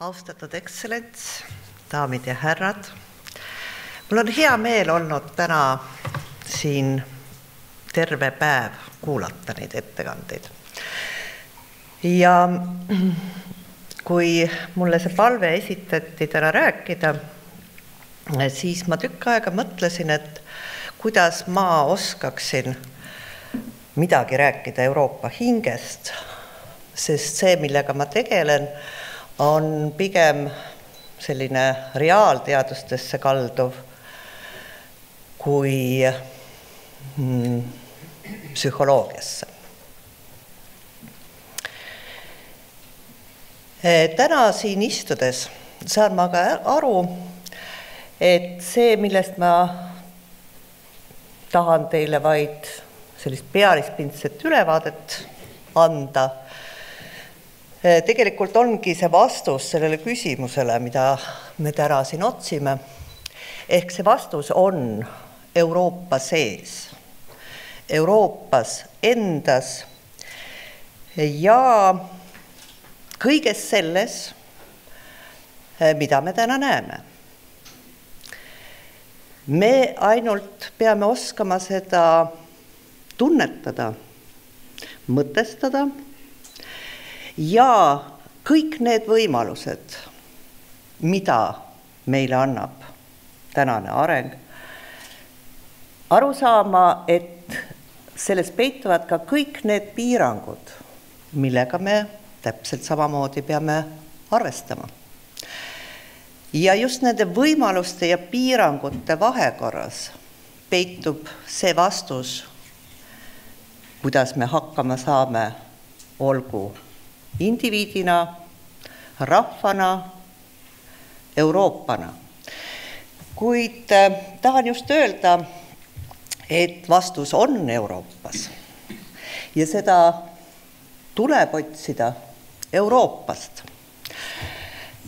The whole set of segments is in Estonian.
Austatud ekstsellents, daamid ja härrad. Mul on hea meel olnud täna siin terve päev kuulata neid ettekandeid. Ja kui mulle see palve esitati täna rääkida, siis ma tükk aega mõtlesin, et kuidas ma oskaksin midagi rääkida Euroopa hingest, sest see, millega ma tegelen, on pigem selline reaalteadustesse kalduv kui psühholoogiasse. Täna siin istudes saan ma ka aru, et see, millest ma tahan teile vaid sellist pealispindset ülevaadet anda, tegelikult ongi see vastus sellele küsimusele, mida me täna siin otsime. Ehk see vastus on Euroopa sees, Euroopas endas ja kõiges selles, mida me täna näeme. Me ainult peame oskama seda tunnetada, mõtestada ja kõik need võimalused, mida meile annab tänane areng, aru saama, et selles peituvad ka kõik need piirangud, millega me täpselt samamoodi peame arvestama. Ja just nende võimaluste ja piirangute vahekorras peitub see vastus, kuidas me hakkama saame, olgu indiviidina, rahvana, Euroopana. Kuid tahan just öelda, et vastus on Euroopas ja seda tuleb otsida Euroopast.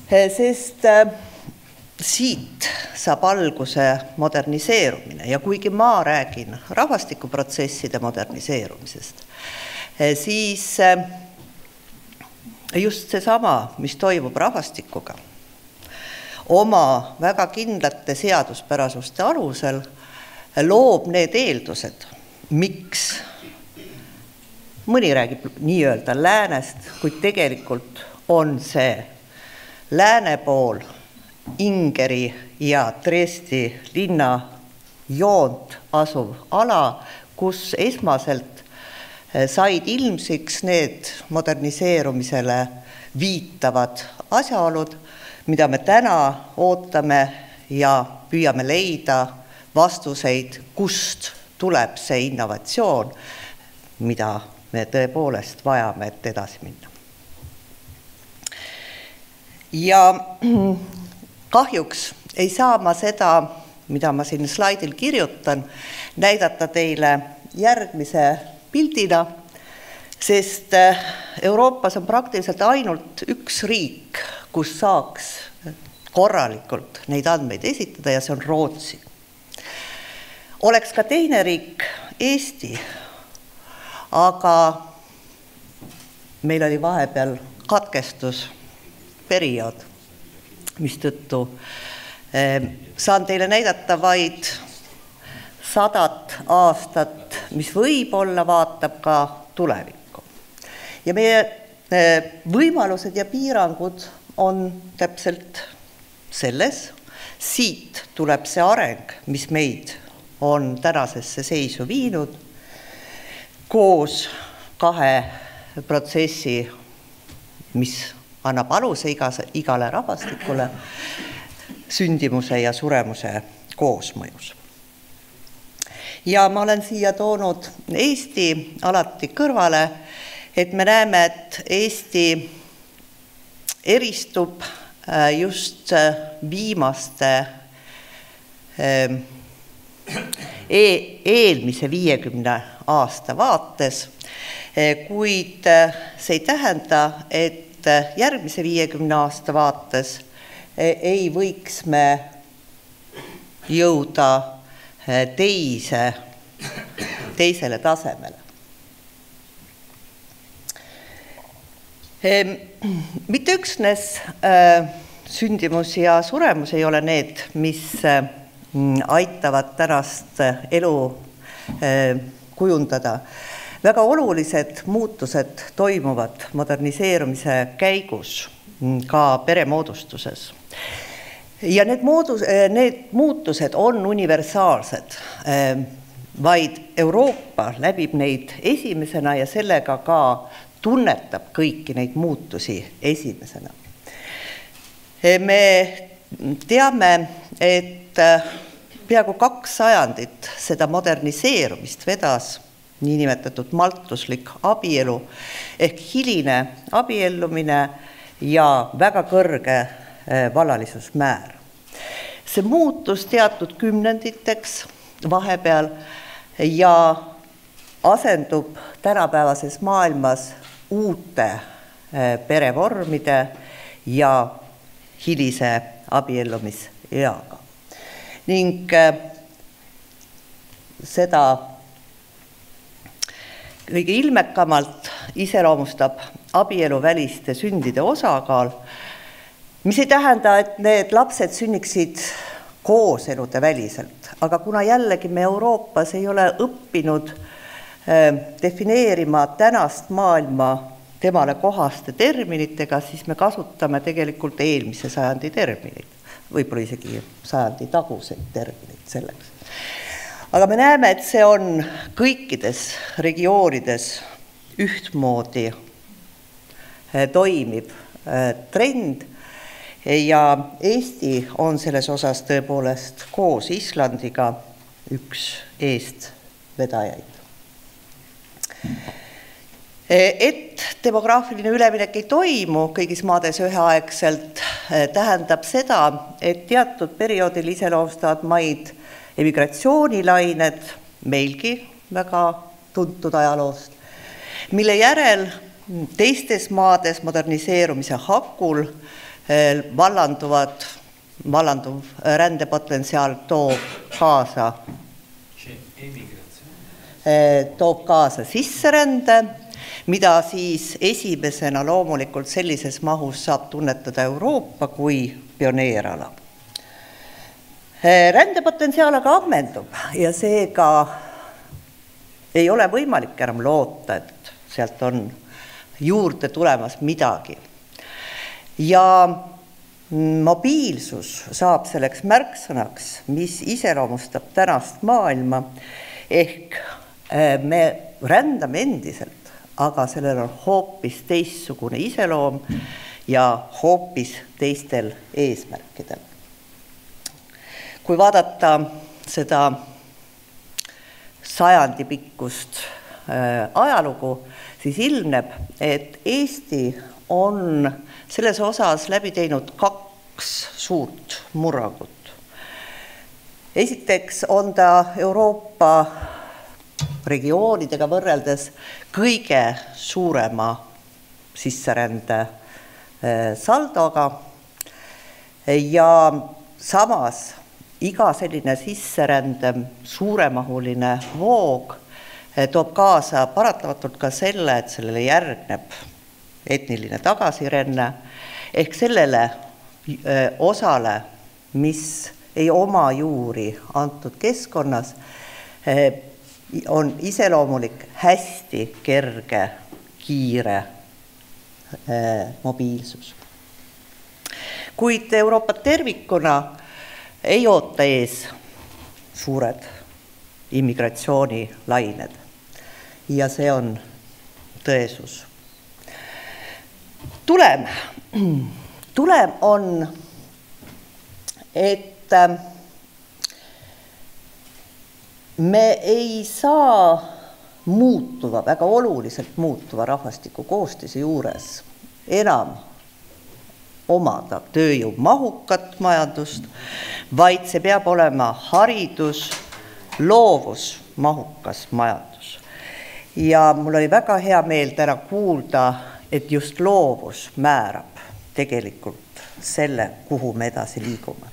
Sest siit saab alguse moderniseerumine ja kuigi ma räägin rahvastikuprotsesside moderniseerumisest, siis just seesama, mis toimub rahvastikuga, oma väga kindlate seaduspärasuste alusel loob need eeldused, miks mõni räägib nii-öelda läänest, kuid tegelikult on see lääne pool Ingeri ja Dresdi linna joont asuv ala, kus esmaselt said ilmsiks need moderniseerumisele viitavad asjaolud, mida me täna ootame ja püüame leida vastuseid, kust tuleb see innovatsioon, mida me tõepoolest vajame, et edasi minna. Ja kahjuks ei saa ma seda, mida ma siin slaidil kirjutan, näidata teile järgmise pildina, sest Euroopas on praktiliselt ainult üks riik, kus saaks korralikult neid andmeid esitada ja see on Rootsi. Oleks ka teine riik, Eesti, aga meil oli vahepeal katkestusperiood, mistõttu saan teile näidata vaid 100 aastat, mis võib-olla vaatab ka tulevikku. Ja meie võimalused ja piirangud on täpselt selles. Siit tuleb see areng, mis meid on tänasesse seisu viinud, koos kahe protsessi, mis annab aluse igale rahvastikule, sündimuse ja suremuse koosmõjus. Ja ma olen siia toonud Eesti alati kõrvale, et me näeme, et Eesti eristub just viimaste eelmise 50 aasta vaates, kuid see ei tähenda, et järgmise 50 aasta vaates ei võiks me jõuda teisele tasemele. Mitte üksnes sündimus ja suremus ei ole need, mis aitavad tänast elu kujundada. Väga olulised muutused toimuvad moderniseerumise käigus ka peremoodustuses. Ja need muutused on universaalsed, vaid Euroopa läbib neid esimesena ja sellega ka tunnetab kõiki neid muutusi esimesena. Me teame, et peaaegu 2 sajandit seda moderniseerumist vedas niinimetatud maltuslik abielu ehk hiline abiellumine ja väga kõrge vallalisusmäär. See muutus teatud kümnenditeks vahepeal ja asendub tänapäevases maailmas uute perevormide ja hilise abiellumiseaga. Ning seda kõige ilmekamalt iseloomustab abieluväliste sündide osakaal, mis ei tähenda, et need lapsed sünniksid kooselude väliselt, aga kuna jällegi me Euroopas ei ole õppinud defineerima tänast maailma temale kohaste terminitega, siis me kasutame tegelikult eelmise sajandi terminid, võib-olla isegi sajandi taguseid terminid selleks. Aga me näeme, et see on kõikides regioonides ühtmoodi toimib trend ja Eesti on selles osas tõepoolest koos Islandiga üks eestvedajaid. Et demograafiline üleminek ei toimu kõigis maades üheaegselt, tähendab seda, et teatud perioodil iseloomustavad maid emigratsioonilained, meilgi väga tuntud ajaloost, mille järel teistes maades moderniseerumise hakul vallanduv rändepotentsiaal toob kaasa sisserände, mida siis esimesena loomulikult sellises mahus saab tunnetada Euroopa kui pioneerala. Rändepotentsiaal aga ammendub ja seega ei ole võimalik enam loota, et sealt on juurde tulemas midagi. Ja mobiilsus saab selleks märksõnaks, mis iseloomustab tänast maailma, ehk me rändame endiselt, aga sellel on hoopis teistsugune iseloom ja hoopis teistel eesmärkidel. Kui vaadata seda sajandi pikkust ajalugu, siis ilmneb, et Eesti on selles osas läbi teinud 2 suurt murrangut. Esiteks on ta Euroopa regioonidega võrreldes kõige suurema sisserände saldoga ja samas iga selline sisserände suuremahuline voog toob kaasa paratamatult ka selle, et sellele järgneb etniline tagasiränne ehk sellele osale, mis ei oma juuri antud keskkonnas, on iseloomulik hästi kerge, kiire mobiilsus. Kuid Euroopa tervikuna ei oota ees suured immigratsioonilained ja see on tõesus. Tulem on, et me ei saa väga oluliselt muutuva rahvastiku koostise juures enam omada tööjõu mahukat majandust, vaid see peab olema haridus, loovus mahukas majandus. Ja mul oli väga hea meel täna kuulda, et just loovus määrab tegelikult selle, kuhu me edasi liigume.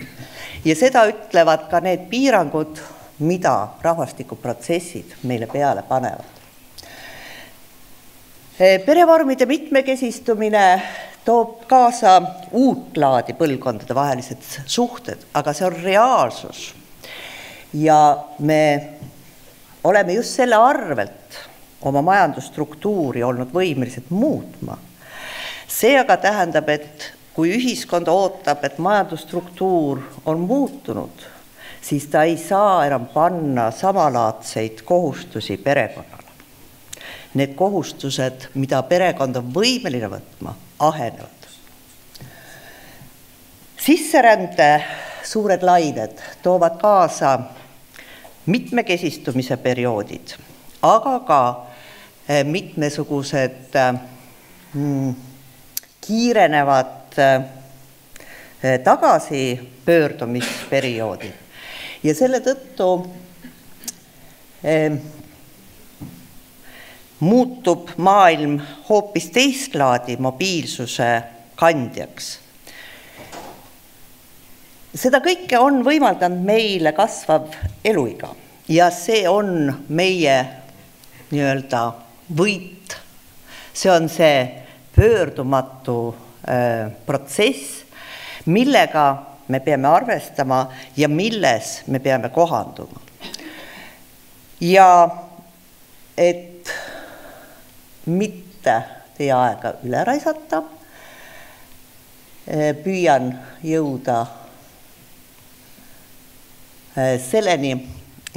Ja seda ütlevad ka need piirangud, mida rahvastikuprotsessid meile peale panevad. Perevormide mitmekesistumine toob kaasa uut laadi põlvkondade vahelised suhted, aga see on reaalsus. Ja me oleme just selle arvelt oma majandusstruktuuri olnud võimelised muutma. See aga tähendab, et kui ühiskond ootab, et majandusstruktuur on muutunud, siis ta ei saa enam panna samalaadseid kohustusi perekonnale. Need kohustused, mida perekond on võimeline võtma, ahenevad. Sisserände suured lained toovad kaasa mitmekesistumise perioodid, aga ka mitmesugused kiirenevad tagasipöördumisperioodid. Ja selle tõttu muutub maailm hoopis teist laadi mobiilsuse kandjaks. Seda kõike on võimaldanud meile kasvav eluiga ja see on meie nii-öelda võit. See on see pöördumatu protsess, millega me peame arvestama ja milles me peame kohanduma. Ja et mitte teie aega üle raisata, püüan jõuda selleni,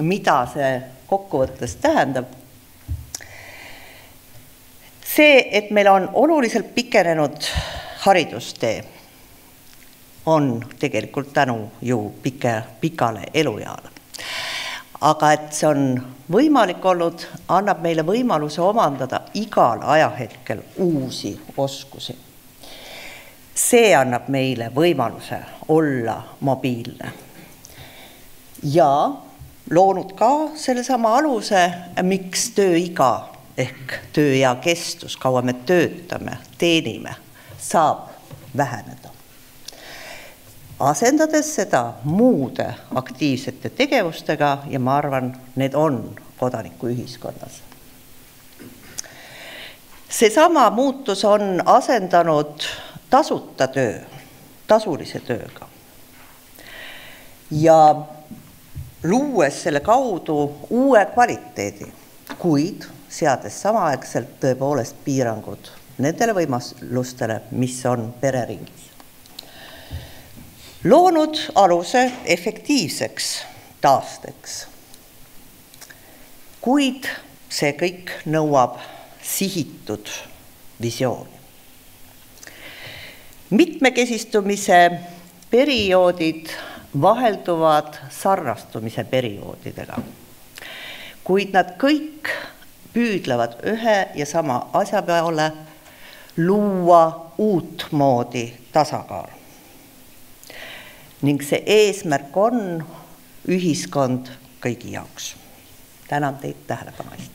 mida see kokkuvõttes tähendab. See, et meil on oluliselt pikenenud haridustee, on tegelikult tänu ju pikale elueale. Aga et see on võimalik olnud, annab meile võimaluse omandada igal ajahetkel uusi oskusi. See annab meile võimaluse olla mobiilne. Ja loonud ka sellesama aluse, miks tööiga ehk tööea kestus, kaua me töötame, teenime, saab väheneda. Asendades seda muude aktiivsete tegevustega ja ma arvan, need on kodanikuühiskonnas. Seesama muutus on asendanud tasuta töö, tasulise tööga. Ja luues selle kaudu uue kvaliteedi, kuid seades samaaegselt tõepoolest piirangud nendele võimalustele, mis on pereringis. Loonud aluse efektiivseks taasteks, kuid see kõik nõuab sihitud visiooni. Mitmekesistumise perioodid vahelduvad sarnastumise perioodidega, kuid nad kõik püüdlevad ühe ja sama asja peale luua uut moodi tasakaal. Ning see eesmärk on ühiskond kõigi jaoks. Tänan teid tähelepanu eest.